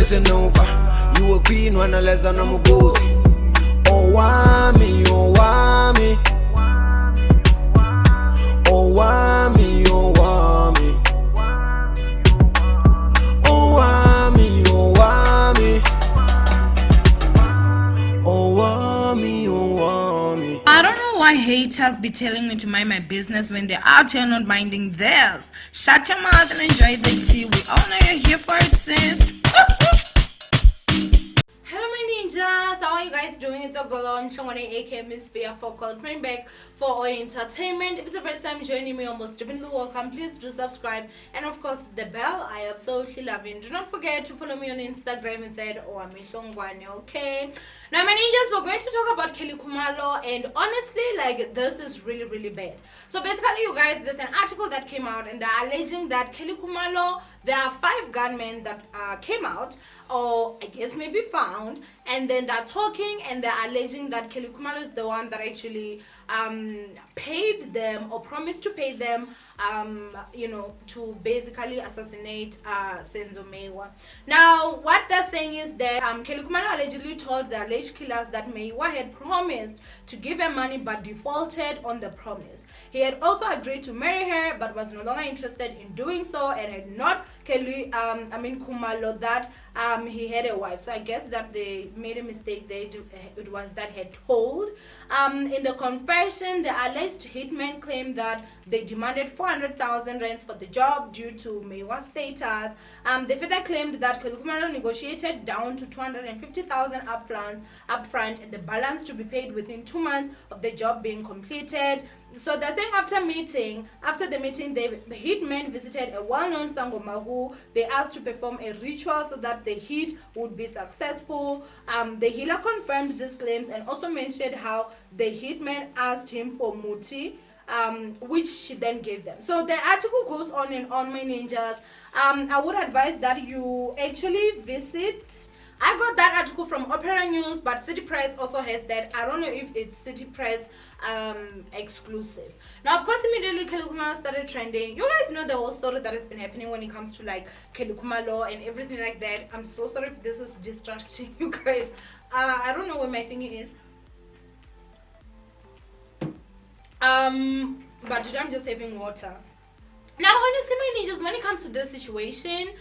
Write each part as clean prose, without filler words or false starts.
listen over. You a queen when I less than I'm a gozy. Oh wami, oh wami. Oh wami, oh wami. Oh wami, oh wami. Oh wami, oh wami. I don't know why haters be telling me to mind my business when they're out here not minding theirs. Shut your mouth and enjoy the tea. We all know you're here for it, sis. Hello my ninjas, how are you guys doing? It's Ogolo, I'm Shongwane aka Miss Fear for coming back for our entertainment. If it's the first time joining me, almost definitely welcome. Please do subscribe and of course the bell. I absolutely love it. Do not forget to follow me on Instagram inside Shongwane, okay? Now my ninjas, we're going to talk about Khumalo, and honestly, like, this is really bad. So basically, you guys, there's an article that came out and they're alleging that Khumalo, there are 5 gunmen that came out, or I guess maybe found, and then they're talking and they're alleging that Khumalo is the one that actually paid them or promised to pay them to basically assassinate Senzo Mewa. Now what they're saying is that Khumalo allegedly told the alleged killers that Mewa had promised to give her money but defaulted on the promise. He had also agreed to marry her but was no longer interested in doing so, and had not Khumalo that he had a wife. So I guess that they made a mistake. It was that had told. In the confession, the alleged hitmen claimed that they demanded 400,000 rands for the job due to Mewa's status. They further claimed that Khumalo negotiated down to 250,000 upfront and the balance to be paid within 2 months of the job being completed. So they're saying after the meeting, the hitmen visited a well-known Sangoma who they asked to perform a ritual so that the hit would be successful. The healer confirmed these claims and also mentioned how the hitman asked him for muti, which she then gave them. So the article goes on and on, my ninjas. I would advise that you actually visit. I got that article from Opera News, but City Press also has that. I don't know if it's City Press exclusive. Now, of course, immediately Khumalo started trending. You guys know the whole story that has been happening when it comes to like Khumalo and everything like that. I'm so sorry if this is distracting you guys. I don't know where my thingy is. But today I'm just having water. Now, honestly, my ninjas, when it comes to this situation,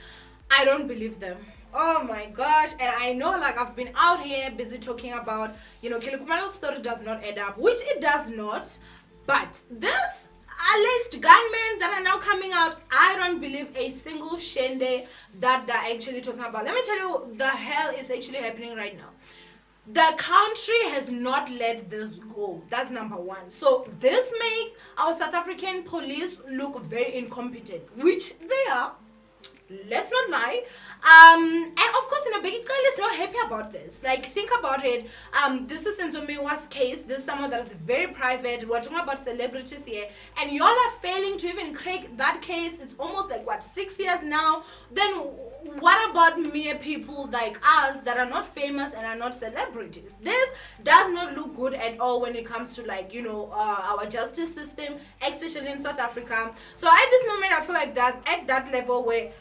I don't believe them. Oh my gosh. And I know, like, I've been out here busy talking about, Khumalo's story does not add up, which it does not. But this alleged gunmen that are now coming out, I don't believe a single shende that they're actually talking about. Let me tell you, the hell is actually happening right now. The country has not let this go. That's number one. So this makes our South African police look very incompetent, which they are. Let's not lie. And of course, Big Girl is not happy about this. Like, think about it. This is Senzo Mewa's case. This is someone that is very private. We're talking about celebrities here, and y'all are failing to even crack that case. It's almost like, what, 6 years now? Then what about mere people like us that are not famous and are not celebrities? This does not look good at all when it comes to, like, our justice system, especially in South Africa. So at this moment, I feel like that at that level where,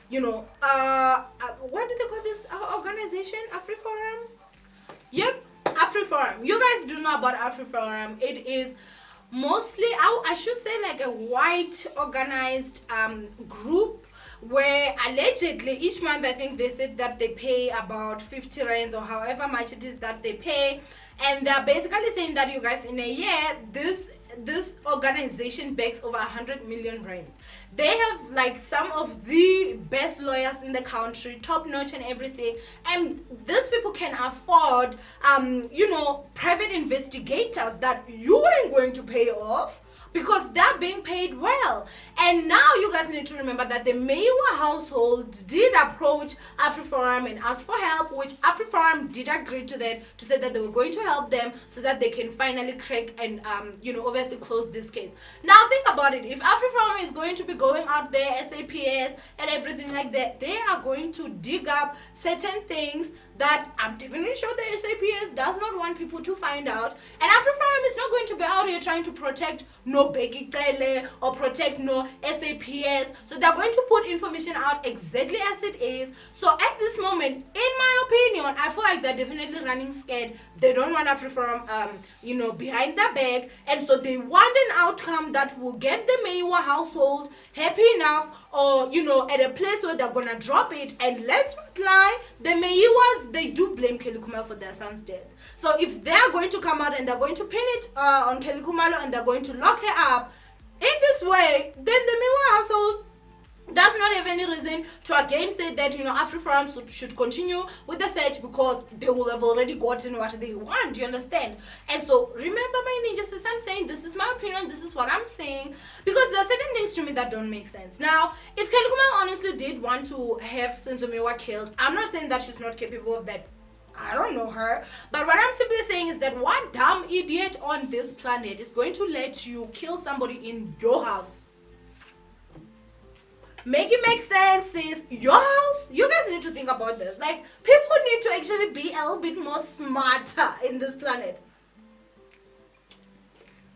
what do they call this organization? AfriForum? Yep, AfriForum. You guys do know about AfriForum. It is mostly, I should say, like a white organized group where allegedly each month, I think they said that they pay about 50 rands or however much it is that they pay. And they're basically saying that, you guys, in a year, this organization backs over 100 million rands. They have like some of the best lawyers in the country, top notch and everything, and these people can afford private investigators that you ain't going to pay off, because they're being paid well. And now you guys need to remember that the Mewa household did approach AfriForum and ask for help, which AfriForum did agree to that, to say that they were going to help them so that they can finally crack and obviously close this case. Now think about it. If AfriForum is going to be going out there, SAPS and everything like that, they are going to dig up certain things that I'm definitely sure the SAPS does not want people to find out. And AfriForum is not going to be out here trying to protect no Begi Tele or protect no SAPS. So they're going to put information out exactly as it is. So at this moment, in my opinion, I feel like they're definitely running scared. They don't want AfriForum, behind their back. And so they want an outcome that will get the Meiwa household happy enough, or at a place where they're gonna drop it. And let's not lie, the Meiwas, they do blame Kelly Khumalo for their son's death. So if they're going to come out and they're going to pin it on Kelly Khumalo and they're going to lock her up in this way, then the Meiwa household does not have any reason to again say that AfriForum should continue with the search, because they will have already gotten what they want. You understand? And so remember, my ninjas, as I'm saying, this is my opinion, this is what I'm saying, because there are certain things to me that don't make sense. Now, if Kelly Khumalo honestly did want to have Senzomiwa killed, I'm not saying that she's not capable of that. I don't know her, but what I'm simply saying is that what dumb idiot on this planet is going to let you kill somebody in your house? Make it make sense, sis. Your house? You guys need to think about this. Like, people need to actually be a little bit more smarter in this planet.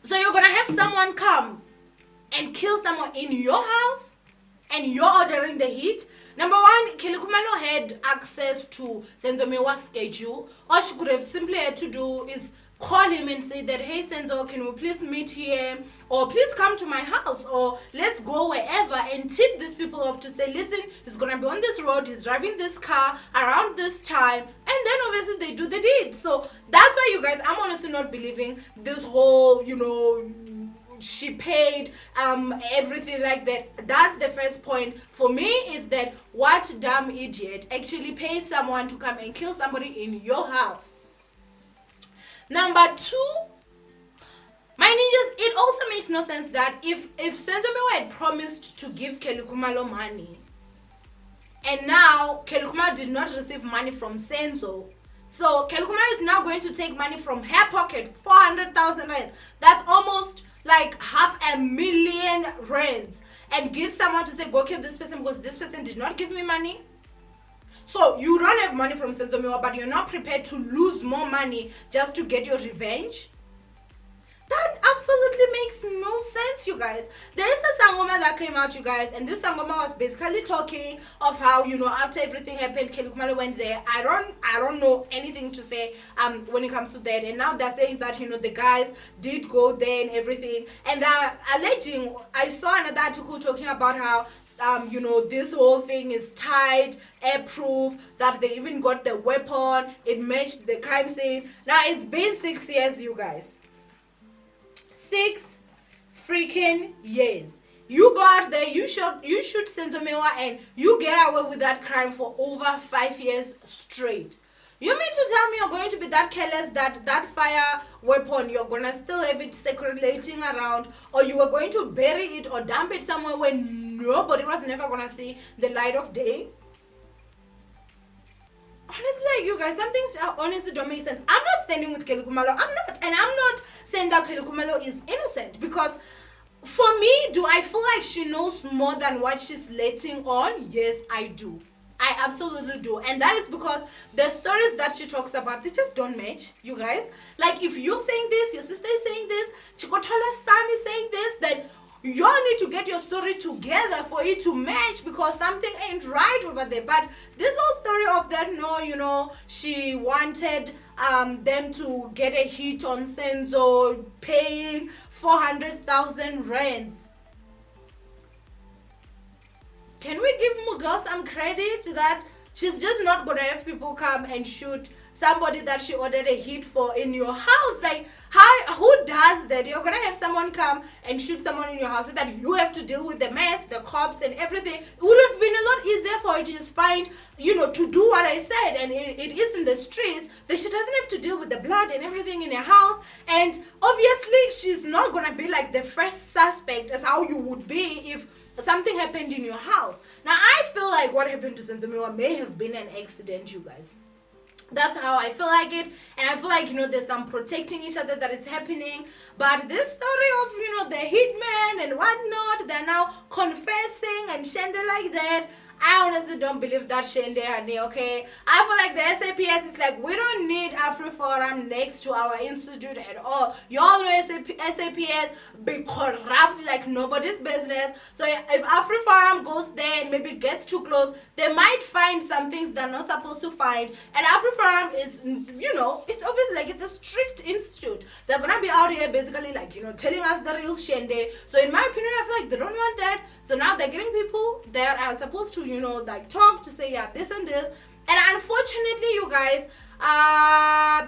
So you're gonna have someone come and kill someone in your house, and you're ordering the heat? Number one, Kelly Khumalo had access to Senzomiwa's schedule. All she could have simply had to do is call him and say that, hey Senzo, can we please meet here, or please come to my house, or let's go wherever, and tip these people off to say, listen, he's gonna be on this road, he's driving this car around this time, and then obviously they do the deed. So that's why, you guys, I'm honestly not believing this whole she paid everything like that. That's the first point for me, is that what dumb idiot actually pays someone to come and kill somebody in your house? Number two, my ninjas, it also makes no sense that if Senzomiwa had promised to give Kelly Khumalo money, and now Kelly Khumalo did not receive money from Senzo, so Kelly Khumalo is now going to take money from her pocket, 400,000 rands. That's almost like 500,000 rands, and give someone to say, go kill this person because this person did not give me money. So you don't have money from Senzomiwa, but you're not prepared to lose more money just to get your revenge? That absolutely makes no sense, you guys. There is the Sangoma that came out, you guys, and this Sangoma was basically talking of how, after everything happened, Kelly Khumalo went there. I don't know anything to say when it comes to that. And now they're saying that, the guys did go there and everything. And they're alleging, I saw another article talking about how this whole thing is tied, airproof, that they even got the weapon, it matched the crime scene. Now, it's been 6 years, you guys. 6 freaking years. You go out there, you shoot Senzomiwa, and you get away with that crime for over 5 years straight. You mean to tell me you're going to be that careless that that fire weapon, you're going to still have it circulating around, or you are going to bury it or dump it somewhere where nobody was never going to see the light of day? Honestly, you guys, some things honestly don't make sense. I'm not standing with Kelly Khumalo. I'm not. And I'm not saying that Kelly Khumalo is innocent, because for me, do I feel like she knows more than what she's letting on? Yes, I do. I absolutely do. And that is because the stories that she talks about, they just don't match, you guys. Like, if you're saying this, your sister is saying this, Chikotola's son is saying this, then you all need to get your story together for it to match, because something ain't right over there. But this whole story of that, no, she wanted them to get a hit on Senzo, paying 400,000 rands. Can we give Mugel some credit that she's just not gonna have people come and shoot somebody that she ordered a hit for in your house? Like, who does that? You're gonna have someone come and shoot someone in your house so that you have to deal with the mess, the cops and everything. It would have been a lot easier for her to just find, to do what I said, and it is in the streets, that she doesn't have to deal with the blood and everything in her house. And obviously she's not gonna be like the first suspect as how you would be if something happened in your house. Now, I feel like what happened to Senzomiwa may have been an accident, you guys. That's how I feel like it. And I feel like, there's some protecting each other that is happening. But this story of, the hitman and whatnot, they're now confessing and shende like that, I honestly don't believe that Shende honey, okay? I feel like the SAPS is like, we don't need AfriForum next to our institute at all. Y'all know SAPS be corrupt like nobody's business. So if AfriForum goes there and maybe it gets too close, they might find some things they're not supposed to find. And AfriForum is, you know, it's obviously like it's a strict institute. They're gonna be out here basically like, you know, telling us the real Shende. So in my opinion, I feel like they don't want that. So now they're getting people that are supposed to, you know, like talk to say, yeah, this and this. And unfortunately, you guys, I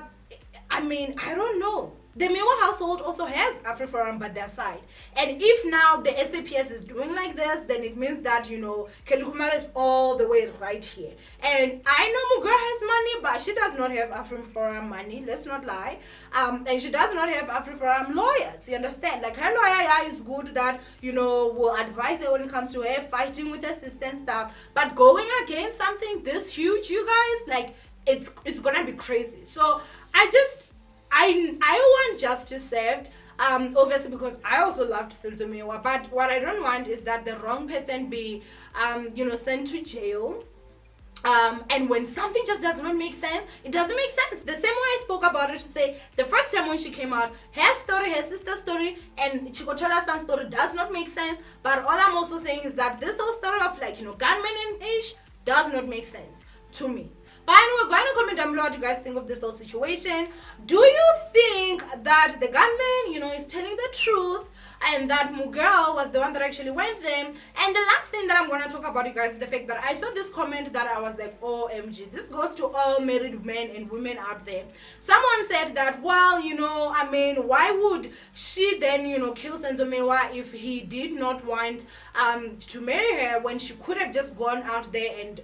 mean, I don't know. The Mewa household also has AfriForum by their side. And if now the SAPS is doing like this, then it means that, you know, Khumalo is all the way right here. And I know Mugur has money, but she does not have AfriForum money, let's not lie. And she does not have AfriForum lawyers, you understand? Like, her lawyer, yeah, is good that, you know, will advise her when it comes to her fighting with her sister and stuff. But going against something this huge, you guys, like, it's gonna be crazy. So I want justice served, obviously, because I also loved Senzomewa, but what I don't want is that the wrong person be, you know, sent to jail. And when something just does not make sense, it doesn't make sense. The same way I spoke about it to say, the first time when she came out, her story, her sister's story, and Chikotola's story does not make sense. But all I'm also saying is that this whole story of, like, you know, gunmen and ish does not make sense to me. But anyway, go ahead and comment down below what you guys think of this whole situation. Do you think that the gunman, you know, is telling the truth and that Mugirl was the one that actually went there? And the last thing that I'm going to talk about, you guys, is the fact that I saw this comment that I was like, OMG, this goes to all married men and women out there. Someone said that, well, you know, I mean, why would she then, you know, kill Senzomewa if he did not want to marry her when she could have just gone out there and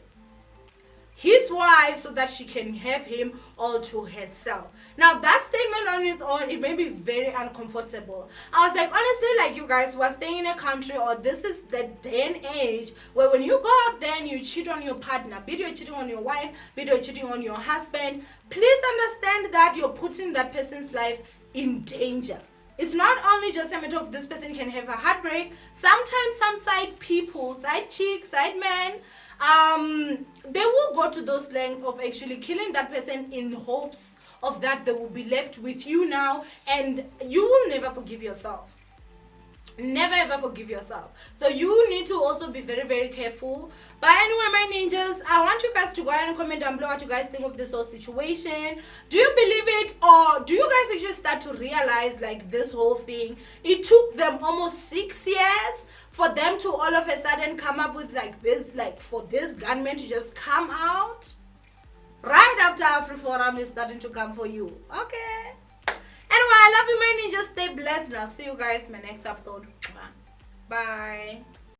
his wife so that she can have him all to herself. Now that statement on its own, it made me very uncomfortable. I was like, honestly, like, you guys were staying in a country, or this is the day and age where when you go out there and you cheat on your partner, be it you're cheating on your wife, be it you're cheating on your husband, please understand that you're putting that person's life in danger. It's not only just a matter of this person can have a heartbreak. Sometimes some side people, side chicks, side men, they will go to those lengths of actually killing that person in hopes of that they will be left with you now, and you will never forgive yourself. Never ever forgive yourself. So you need to also be very, very careful. But anyway, my ninjas, I want you guys to go ahead and comment down below what you guys think of this whole situation. Do you believe it, or do you guys actually start to realize, like, this whole thing, it took them almost 6 years for them to all of a sudden come up with like this, like, for this gunman to just come out right after AfriForum is starting to come for you? Okay. Anyway, I love you, my ninjas. Stay blessed, and I'll see you guys in my next episode. Bye.